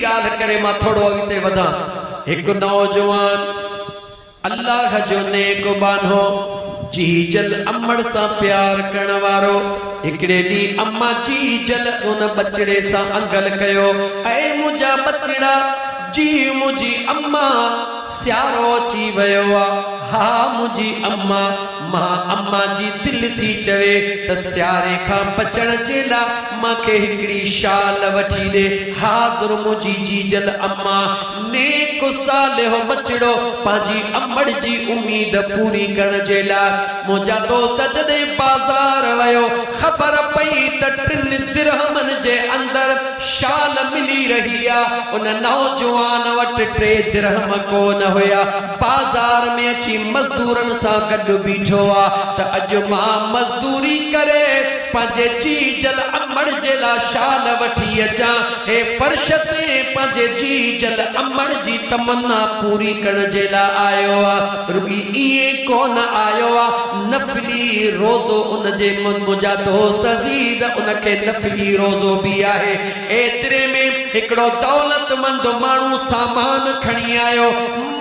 गाल करे मां थोड़ो अॻिते वधा। एक नौजवान अल्लाह जो नेक बानो जीजल अम्मड़ सा प्यार करण वारो हिकड़े दी अम्मा जीजल उन बचड़े सा अंगल कयो, ऐ मुझा बचड़ा जी मुझी अम्मा स्यारो अची वयो आ। हा मुझी अम्मा मां अम्मा जी दिल थी चवे त स्यारे खां बचण जे ला मांखे हिकड़ी शाल वठी दे। हाज़ुर मुझी जीजल अम्मा नेक सालिहो बचड़ो पांजी अम्मड़ जी उम्मीद पूरी करण जे ला मुझा दोस्त जदे बाजार वयो खबर पई त 3 दिरहमन जे अंदर शाल मिली रही आ। उन नौजवान वट 3 दिरहम को न हुया। बाजार में अची मजदूरन सा गड बीठो आ त अज मां मजदूरी करे पांजे जीजल अम्मड़ जे ला शाल वठी अचा। हे फर्श ते पांजे जीजल अम्मड़ जी तमन्ना पूरी करण जे ला आयो आ। रुगी इए कोन आयो आ, नफली रोज़ो उन जे मुझा दोस्त अजीज उनके नफली रोज़ो भी आहे। एतरे में हिकड़ो दौलतमंद मानू सामान खणी आयो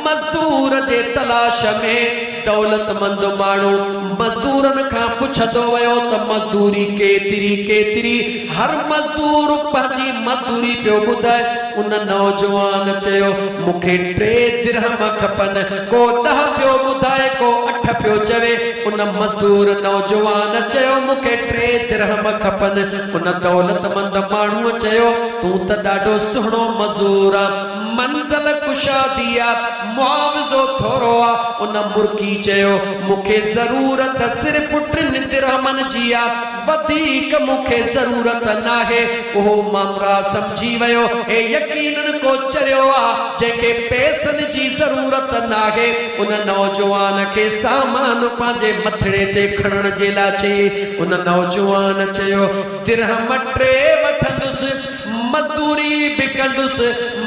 मजदूर जे तलाश में। दौलतमंद मानू मजदूरन खां पुछदो वयो त मजदूरी केतरी केतरी। हर मजदूर पंहिंजी मजदूरी पियो ॿुधाए। उन नौजवान चयो मूंखे 3 दिरहम खपन। को 10 पियो ॿुधाए, को 8 पियो चवे। उन मजदूर नौजवान चयो मूंखे 3 दिरहम खपन। उन दौलतमंद मानू चयो तू त ॾाढो सुहिणो मजूर आ, मंज़िल कुशा दिया मुआवज़ो थोरो आ। उन मुर्की चयो मूंखे ज़रूरत सिर्फ 3 दिरहमन जी आ, वधीक मूंखे ज़रूरत नाहे। उहो मामरा समझी वयो हे यकीनन को चरियो आ जेके पैसन जी ज़रूरत नाहे। उन नौजवान के सामान पांजे मथड़े ते खणण जे ला चई। उन नौजवान चयो दिरहम 3 वठंदुसि, मजदूरी भी कंदुस,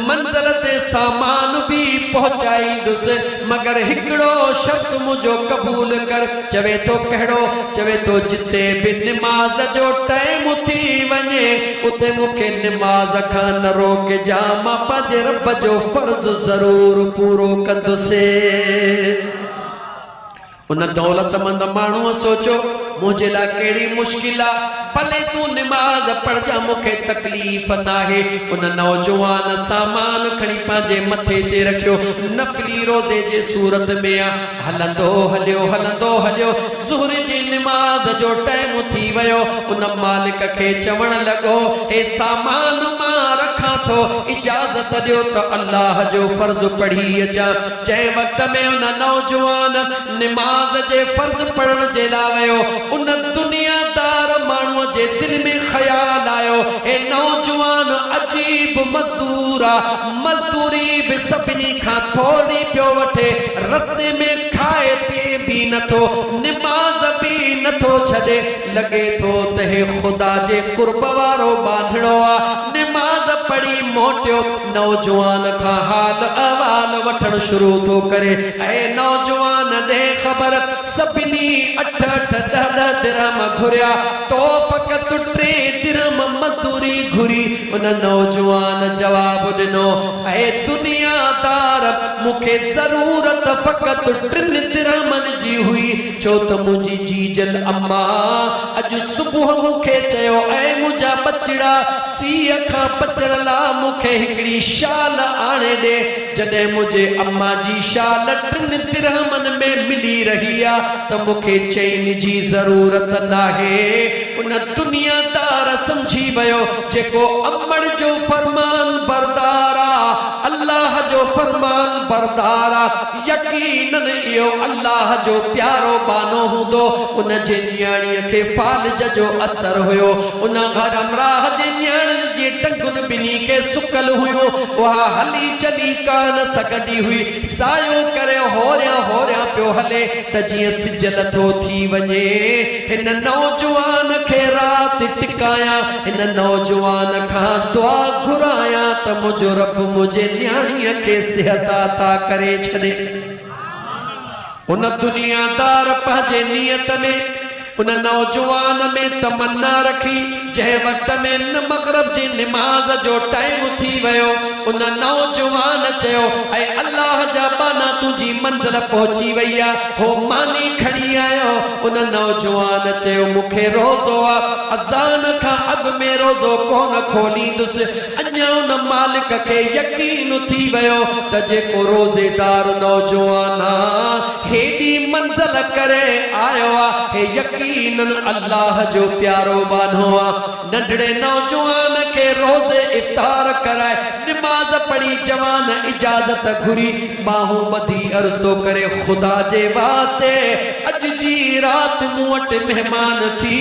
मंजिल ते सामान भी पहुंचाईंदुस, मगर हिकड़ो शर्त मुझो कबूल कर। चवे तो कहिड़ो? चवे तो जिते भी निमाज जो टाइम थी वने उते मुखे निमाज खां न रोक जा, मां पंहिंजे रब जो फर्ज जरूर पूरो कंदुसे। उन दौलतमंद मानू सोचो मुझे ला केड़ी मुश्किल आ, भले तू नमाज पढ़ जा मुखे तकलीफ नाहे। उन नौजवान सामान खणी पांजे मथे ते रखियो, नफली रोजे जे सूरत में आ। हलंदो हलियो हलंदो हलियो ज़ुहर जी नमाज जो टाइम थी वयो। उन मालिक के चवण लगो हे सामान मां रखा थो, इजाजत दियो तो अल्लाह जो फर्ज पढ़ी अचा। जै वक्त में उन नौजवान नमाज जे फर्ज पढ़न जे ला वयो, उन दुनियादार मानू जे दिल में ख्याल आयो ए नौजवान अजीब मजदूर आ, मजदूरी भी सभिनी खां थोड़ी पियो वठे, रस्ते में खाए पिए भी नथो, नमाज भी नथो छॾे। लगे थो त हे खुदा जे कुर्ब वारो बांधड़ो आ। नमाज पढ़ी मोटियो, नौजवान खां हाल अहवाल वठण शुरू थो करे। ऐ नौजवान दे खबर सभिनी 8-8 10-10 दिरहम घुरिया, तो फ़क़त 3 दिरहम मजदूरी घुरी। उन नौजवान जवाब दिनो ऐ दुनियादार मुखे जरूरत फ़क़त 3 दिरहमन जी हुई, छो त मुझी जीजल अम्मा अज सुबह मुखे चयो ऐ मुझा बचड़ा सीअ खां बचण ला मुखे हिकड़ी शाल आणे दे। जडे मुझे अम्मा जी शाल 3 दिरहमन में मिली रही आ त मुखे चैन जी जरूरत नाहे। उन दुनियादार समझी वयो जेको अम्मड़ जो फरमान बरदार आ, अल्लाह जो फरमान बरदार आ, यकीनन इहो अल्लाह जो प्यारो बानो हूंदो। उन जे न्याणीअ खे फालिज जो असर हुयो। उन घर अमराह जे न्याणियुनि जी टंगुनि ॿिन्ही के सुकल हुयूं, उहा हली चली कान सघंदी हुई। सायो करे होरिया होरिया पियो हले त जीअं सिज नथो थी वञे। हिन नौजवान खे रात टिकाया, हिन नौजवान खां दुआ घुराया त मुझो रब मुझे न्याणीअ खे सिहत अता करे छॾे। उन दुनियादार पंहिंजे नियत में उन नौजवान में तमन्ना रखी जै वक्त में न मगरिब जी नमाज जो टाइम थी वयो उन नौजवान चयो ऐ अल्लाह जा बाना तुझी मंजिल पहुंची वई आ हो मानी खड़ी आयो उन नौजवान चयो मुखे रोज़ो आ अज़ान खां अॻु में रोज़ो कोन खोलींदुस अञा उन मालिक के यकीन थी वयो त जेको रोज़ेदार नौजवान हेडी मंजिल करे आयो आ हे यकीनन अल्लाह जो प्यारो बानो आ नंढड़े नौजवान के रोज़े इफ्तार कराए नमाज पढ़ी जवान इजाजत घुरी बाहूं बधी अर्ज़ तो करे खुदा जे वास्ते अज जी रात मूं वटि मेहमान थी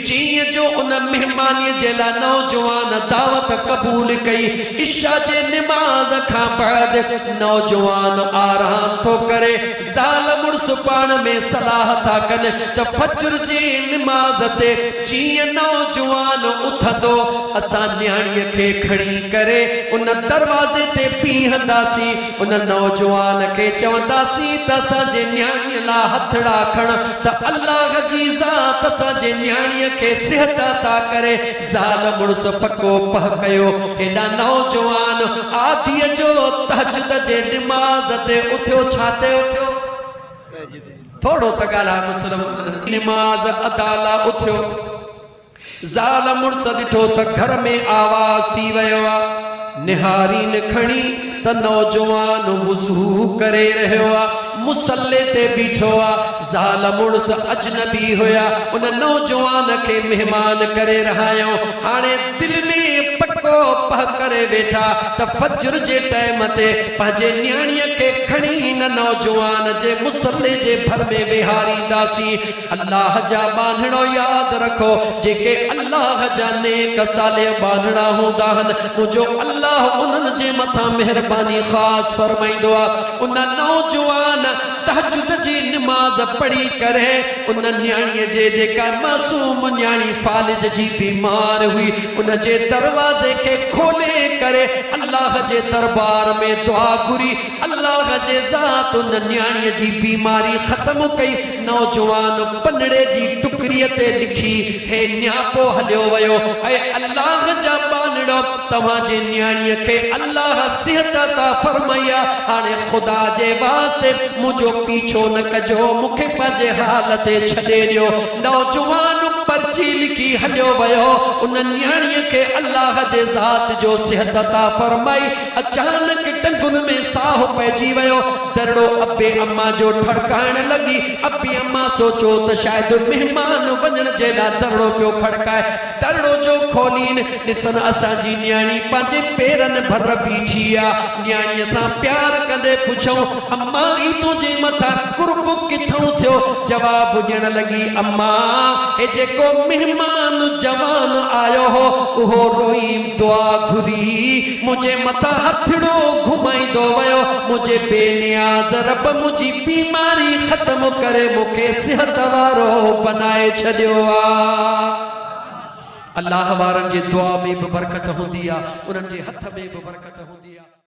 जीअं जो उन मेहमानी जे लाइ नौजवान दावत क़बूल कई इशा जे नमाज खां बाद नौजवान आराम थो करे ज़ाल मुड़स पाण में सलाह था कन त फजर जी नमाज ते जीअं नौजवान उथंदो असां न्याणीअ खे खणी करे उन दरवाज़े ते बीहंदासीं उन नौजवान खे चवंदासीं त असांजे न्याणीअ लाइ हथड़ा खण त अल्लाह जी ज़ात असांजे न्याणीअ खे सिहत अता करे ज़ाल मुड़स पको पह कयो हेॾा नौजवान आदीअ जो तहज्जुद जे नमाज ते उथियो छाते उथियो थोड़ो त ॻाल्हाए मुसलमान नमाज अदाला उथियो ज़ाल मुड़स ॾिठो त घर में आवाज़ थी वयो आ निहारीन खणी त नौजवान वुज़ू करे रहियो आ मुसल्ले ते बीठो आ ज़ाल मुड़स अजनबी हुया उन नौजवान के मेहमान करे रहायो हाणे दिल में पक्को पह करे वेठा त फजर जे टाइम ते पंहिंजे न्याणीअ खे खणी न नौजवान जे मुसल्ले जे भर में विहारींदासीं अल्लाह जा बांधणो याद रखो जेके अल्लाह जा नेक साले बांधणा हूंदा आहिनि मुंहिंजो अल्लाह उन्हनि जे मथां मेहरबानी ख़ासि फरमाईंदो आहे उन नौजवान तहज्जुद जी नमाज पढ़ी करे उन न्याणीअ जे जेका मासूम न्याणी फालिज जी बीमार हुई उन जे दरवाजे के खोले करे अल्लाह जे दरबार में दुआ घुरी अल्लाह जे ज़ात उन न्याणीअ जी बीमारी ख़त्म कई नौजवान पनड़े जी टुकरीअ ते लिखी हे न्यापो हलियो वयो ऐ अल्लाह जा बानड़ो तव्हां जे न्याणीअ खे अल्लाह सिहत अता फरमाया हाणे खुदा जे वास्ते मुझो पीछो न कजो मुखे पंहिंजे हाल ते छॾे ॾियो नौजवान पर्ची लिखी हलियो वयो उन न्याणीअ खे अल्लाह जे ज़ात जो सिहत अता फरमाई अचानक टंगुन में साह पइजी वयो दरड़ो अबे अम्मा जो ठड़काइण लगी अबे अम्मा सोचो त शायद मेहमान वञण जे लाइ दरड़ो पियो खड़काए दरड़ो जो खोलीन ॾिसन असांजी न्याणी पंहिंजे पेरनि भर बीठी आ न्याणीअ सां प्यार कंदे पुछऊं अम्मा ई तुंहिंजे मथां कुर्ब किथां थियो जवाब ॾियण लगी अम्मा हे जेको मेहमान जवान आयो हो उहो रोई दुआ घुरी मुझे मथां हथड़ो घुमाईंदो वयो मुझे बेनियाज़ रब मुझी बीमारी खत्म करे मुखे सिहत वारो बनाए छॾियो आ अल्लाह वारनि जे दुआ में भी बरकत हुंदी आ उन्हनि जे हथ में भी बरकत हुंदी आ।